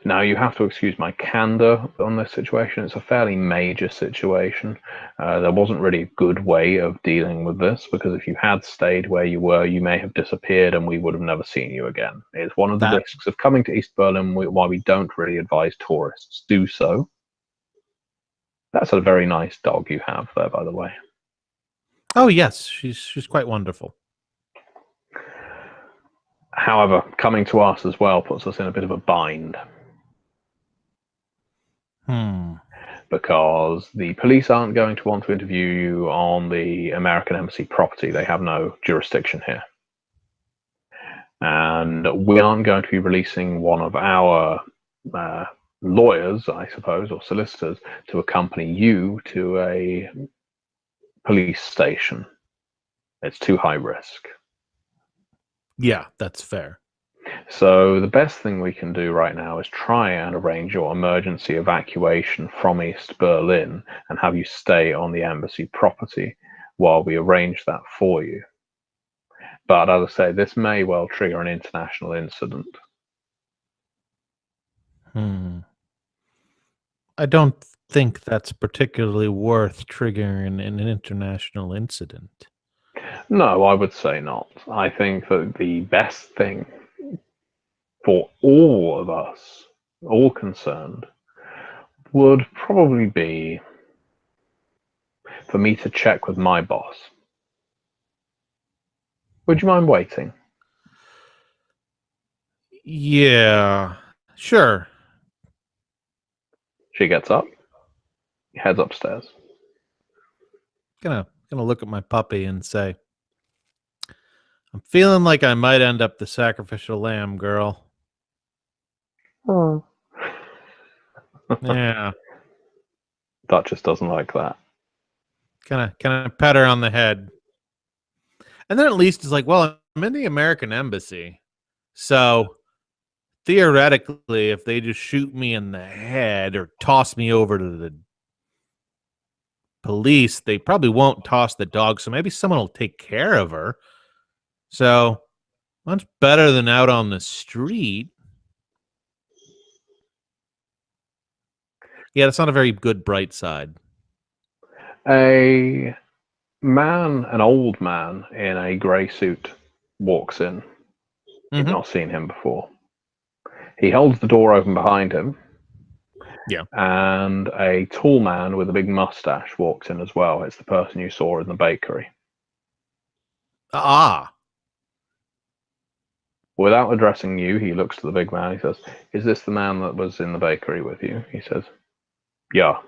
Now, you have to excuse my candor on this situation. It's a fairly major situation. There wasn't really a good way of dealing with this, because if you had stayed where you were, you may have disappeared and we would have never seen you again. It's one of the risks of coming to East Berlin, why we don't really advise tourists do so. That's a very nice dog you have there, by the way. Oh, yes. She's quite wonderful. However, coming to us as well puts us in a bit of a bind. Because the police aren't going to want to interview you on the American embassy property. They have no jurisdiction here. And we aren't going to be releasing one of our lawyers, I suppose, or solicitors, to accompany you to a police station. It's too high risk. Yeah, that's fair. So the best thing we can do right now is try and arrange your emergency evacuation from East Berlin and have you stay on the embassy property while we arrange that for you. But as I say, this may well trigger an international incident. I don't think that's particularly worth triggering an international incident. No, I would say not. I think that the best thing for all of us, all concerned, would probably be for me to check with my boss. Would you mind waiting? Yeah, sure. She gets up, heads upstairs. Gonna look at my puppy and say, I'm feeling like I might end up the sacrificial lamb, girl. Oh. Yeah. Duchess doesn't like that. Kind of pat her on the head. And then at least it's like, well, I'm in the American embassy. So theoretically, if they just shoot me in the head or toss me over to the police, they probably won't toss the dog. So maybe someone will take care of her. So much better than out on the street. Yeah, that's not a very good bright side. An old man in a grey suit walks in. You've not seen him before. He holds the door open behind him. Yeah. And a tall man with a big mustache walks in as well. It's the person you saw in the bakery. Ah. Without addressing you, he looks to the big man. He says, "Is this the man that was in the bakery with you?" He says, "Yeah."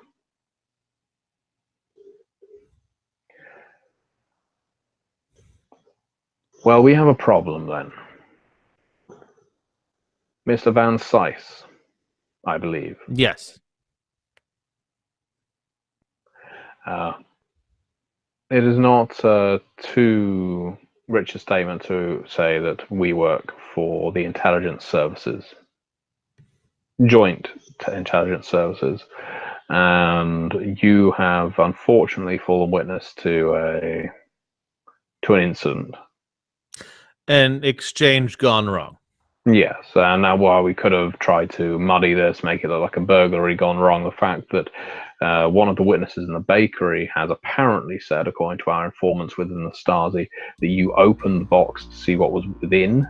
Well, we have a problem then. Mr. Van Syce, I believe. Yes. It is not too rich a statement to say that we work for the intelligence services, joint intelligence services, and you have unfortunately fallen witness to an incident. An exchange gone wrong. Yes, and now while we could have tried to muddy this, make it look like a burglary gone wrong, the fact that one of the witnesses in the bakery has apparently said, according to our informants within the Stasi, that you opened the box to see what was within.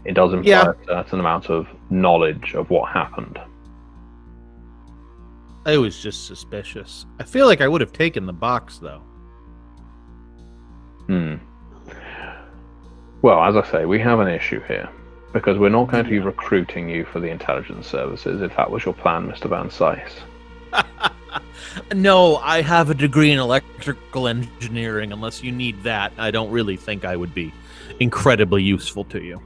It does imply a certain amount of knowledge of what happened. I was just suspicious. I feel like I would have taken the box, though. Well, as I say, we have an issue here, because we're not going to be recruiting you for the intelligence services, if that was your plan, Mr. Van Sice. No, I have a degree in electrical engineering. Unless you need that, I don't really think I would be incredibly useful to you.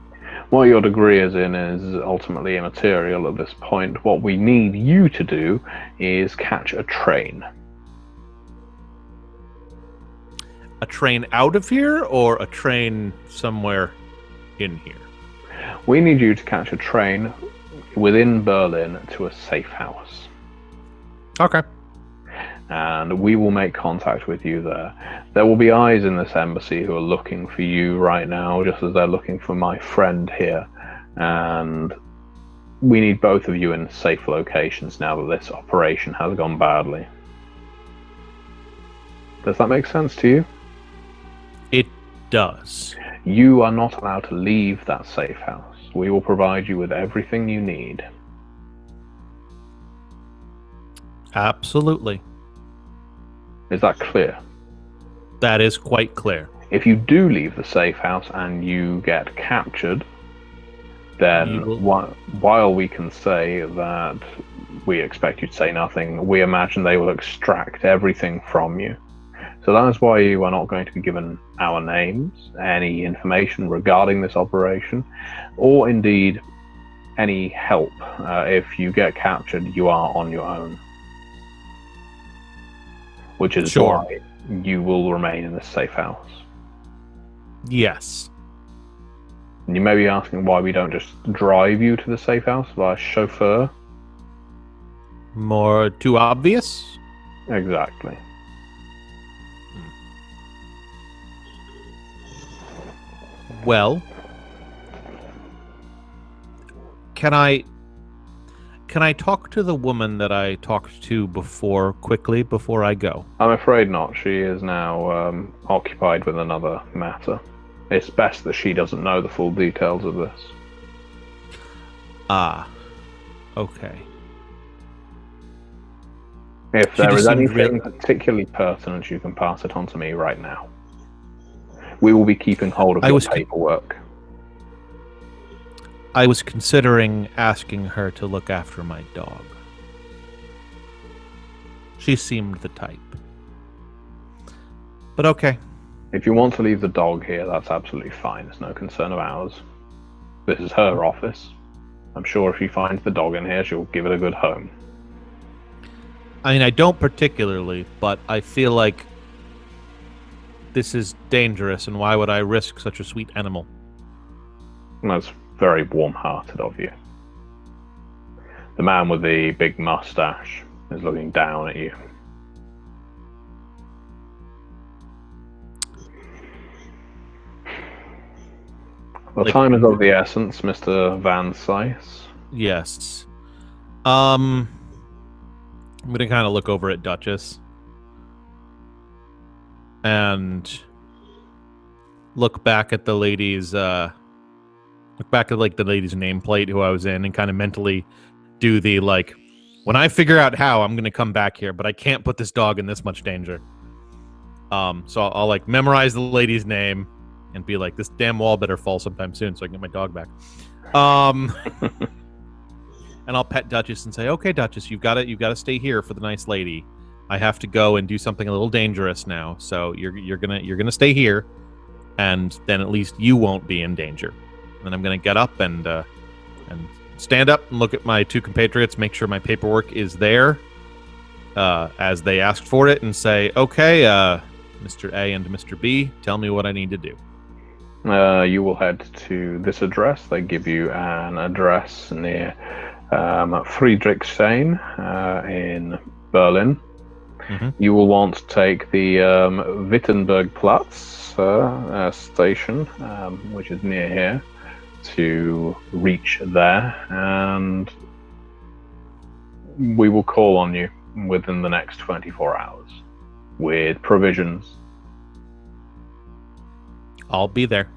What your degree is in is ultimately immaterial at this point. What we need you to do is catch a train. A train out of here, or a train somewhere in here? We need you to catch a train within Berlin to a safe house. Okay. And we will make contact with you there. There will be eyes in this embassy who are looking for you right now, just as they're looking for my friend here. And we need both of you in safe locations now that this operation has gone badly. Does that make sense to you? It does. You are not allowed to leave that safe house. We will provide you with everything you need. Absolutely. Is that clear? That is quite clear. If you do leave the safe house and you get captured, then while we can say that we expect you to say nothing, we imagine they will extract everything from you. So that is why you are not going to be given our names, any information regarding this operation, or indeed any help. If you get captured, you are on your own. Which is why you will remain in the safe house. Yes. And you may be asking why we don't just drive you to the safe house via chauffeur. More too obvious? Exactly. Well, can I talk to the woman that I talked to quickly before I go? I'm afraid not. She is now occupied with another matter. It's best that she doesn't know the full details of this. Ah, okay. If there is anything particularly pertinent, you can pass it on to me right now. We will be keeping hold of your paperwork. I was considering asking her to look after my dog. She seemed the type. But okay. If you want to leave the dog here, that's absolutely fine. It's no concern of ours. This is her office. I'm sure if she finds the dog in here, she'll give it a good home. I mean, I don't particularly, but I feel like this is dangerous, and why would I risk such a sweet animal? That's very warm-hearted of you. The man with the big mustache is looking down at you. Well, time is of the essence, Mr. Van Sice. Yes. I'm gonna kind of look over at Duchess and look back at the lady's the lady's nameplate who I was in, and kind of mentally do the when I figure out how, I'm gonna come back here, but I can't put this dog in this much danger. So I'll memorize the lady's name and be like, this damn wall better fall sometime soon so I can get my dog back. And I'll pet Duchess and say, okay, Duchess, you've got to stay here for the nice lady. I have to go and do something a little dangerous now, so you're gonna stay here, and then at least you won't be in danger. And then I'm gonna get up and stand up and look at my two compatriots, make sure my paperwork is there as they asked for it, and say, okay, Mr. A and Mr. B, tell me what I need to do. You will head to this address. They give you an address near Friedrichshain in Berlin. Mm-hmm. You will want to take the Wittenbergplatz station, which is near here, to reach there, and we will call on you within the next 24 hours with provisions. I'll be there.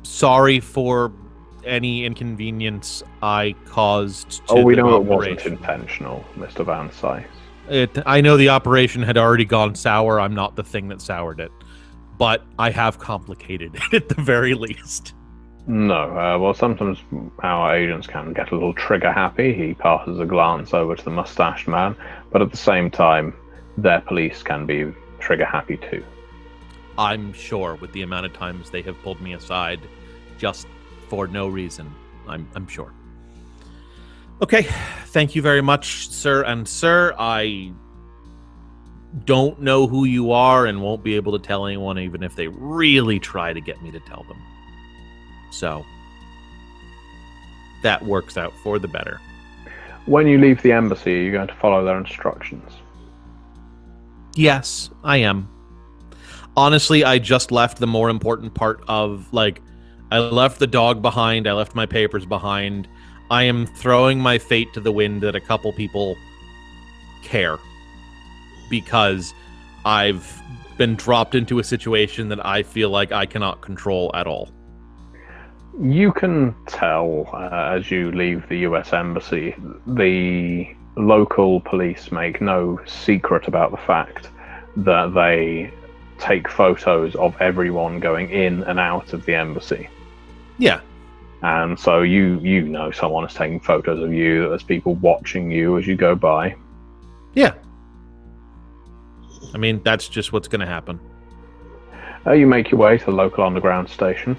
Sorry for any inconvenience I caused to Oh, we the know it wasn't operation. intentional, Mr. Van Sice. I know the operation had already gone sour. I'm not the thing that soured it. But I have complicated it at the very least. No, well, sometimes our agents can get a little trigger happy. He passes a glance over to the mustached man, but at the same time, their police can be trigger happy too. I'm sure with the amount of times they have pulled me aside just for no reason. I'm sure. Okay, thank you very much, sir. And sir, I don't know who you are and won't be able to tell anyone, even if they really try to get me to tell them. So that works out for the better. When you leave the embassy, are you going to follow their instructions? Yes, I am. Honestly, I just left the more important part of, like, I left the dog behind, I left my papers behind. I am throwing my fate to the wind that a couple people care, because I've been dropped into a situation that I feel like I cannot control at all. You can tell as you leave the US Embassy, the local police make no secret about the fact that they take photos of everyone going in and out of the embassy. Yeah. And so you know someone is taking photos of you, that there's people watching you as you go by. Yeah. I mean, that's just what's going to happen. You make your way to the local underground station.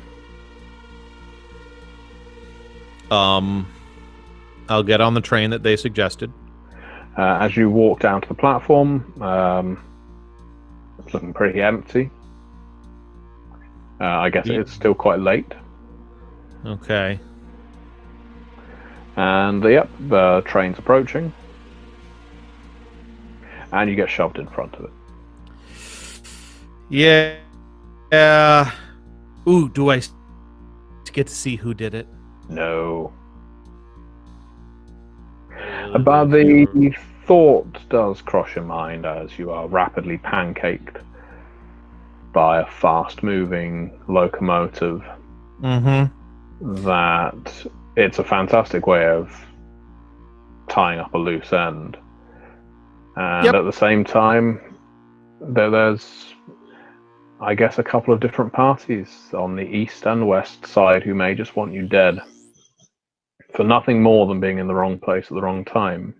I'll get on the train that they suggested. As you walk down to the platform, it's looking pretty empty. I guess it's still quite late. Okay. And yep, the train's approaching. And you get shoved in front of it. Yeah. Ooh, do I get to see who did it? No. But the thought does cross your mind as you are rapidly pancaked by a fast-moving locomotive. Mm-hmm. That it's a fantastic way of tying up a loose end. And at the same time, there's, I guess, a couple of different parties on the east and west side who may just want you dead for nothing more than being in the wrong place at the wrong time.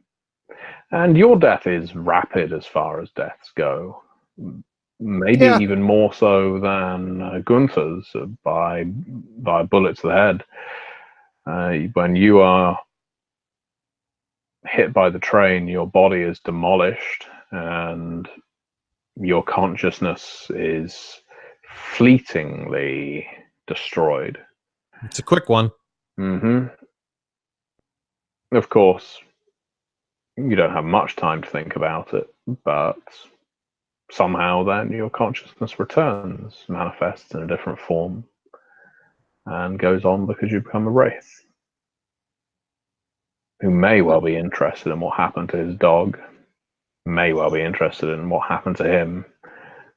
And your death is rapid as far as deaths go. Maybe even more so than Gunther's by a bullet to the head. When you are hit by the train, your body is demolished and your consciousness is fleetingly destroyed. It's a quick one. Mm-hmm. Of course, you don't have much time to think about it, but somehow then your consciousness returns, manifests in a different form, and goes on because you become a Wraith, who may well be interested in what happened to his dog, may well be interested in what happened to him,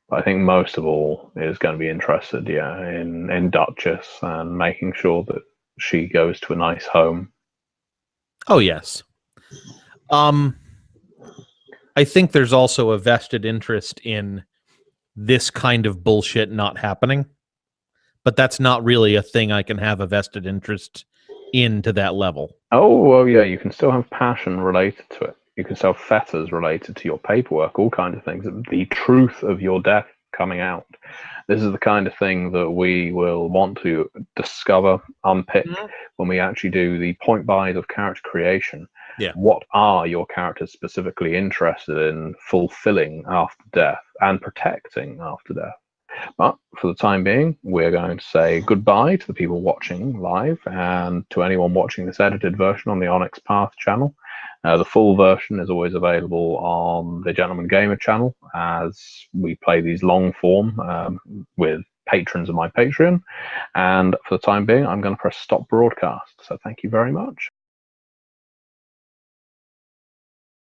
but I think most of all is going to be interested, in Duchess and making sure that she goes to a nice home. Oh, yes. I think there's also a vested interest in this kind of bullshit not happening, but that's not really a thing I can have a vested interest in to that level. Oh, well, yeah, you can still have passion related to it. You can still have fetters related to your paperwork, all kinds of things. The truth of your death coming out. This is the kind of thing that we will want to discover, unpick, when we actually do the point buys of character creation. Yeah. What are your characters specifically interested in fulfilling after death and protecting after death? But for the time being, we're going to say goodbye to the people watching live and to anyone watching this edited version on the Onyx Path channel. The full version is always available on the Gentleman Gamer channel as we play these long form with patrons of my Patreon. And for the time being, I'm going to press stop broadcast. So thank you very much.